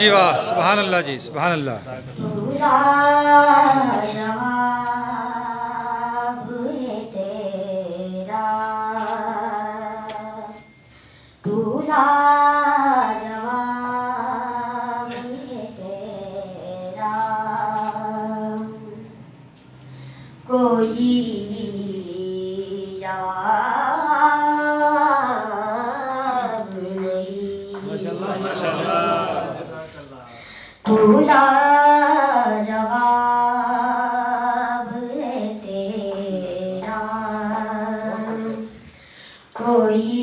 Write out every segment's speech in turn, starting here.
جی واہ، سبحان اللہ جی، سبحان اللہ. پورا جواب ہے تیرا، پورا جواب ہے تیرا، کوئی جواب نہیں. پورا جواب ہے تیرا، کوئی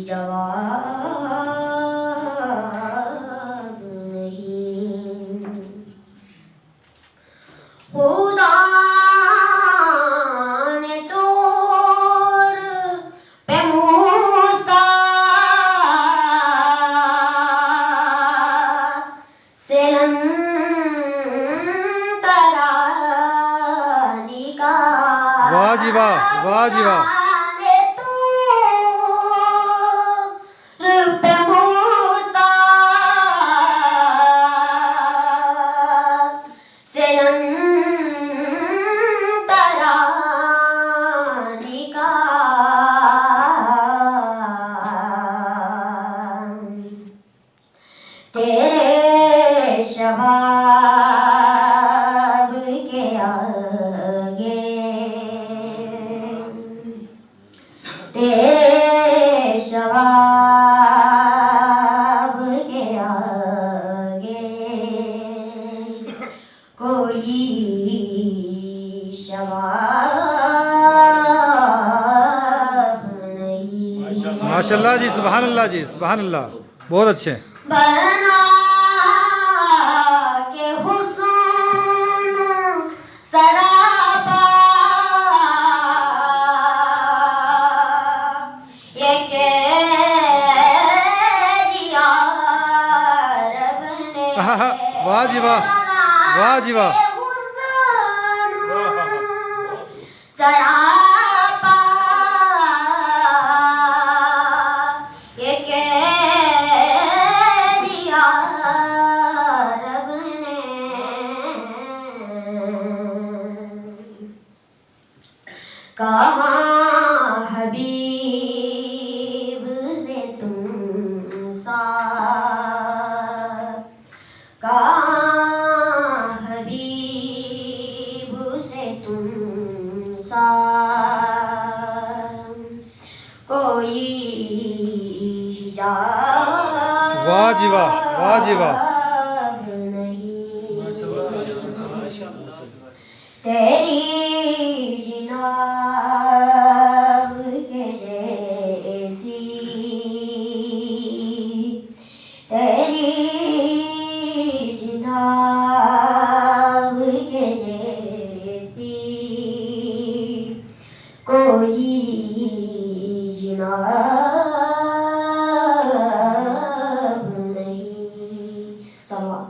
جواب نہیں. خدا نے طور پہ موسیٰ سے لن ترانی کا. واہ جی واہ، واہ جی واہ. نے طور پہ موسیٰ سے لن ترانی کا. تیرے شباب کے آگے، تیرے شباب کے آگے کوئی شباب نہیں. ماشاء اللہ جی، سبحان اللہ جی، سبحان اللہ. بہت اچھے. بنا کے حسن سراپا، یہ کہہ دیا رب نے. واہ جی واہ، واہ جی واہ. سراپا یہ کہہ دیا رب نے. کہاں حبیب سے تم سا، کہاں حبیب سے تم سا، کوئی واہ جی واہ، واہ جی واہ. جواب نہیں. تیری جناب کے جیسی، تیری جناب کے جیسی کوئی جناب نہیں. سلام.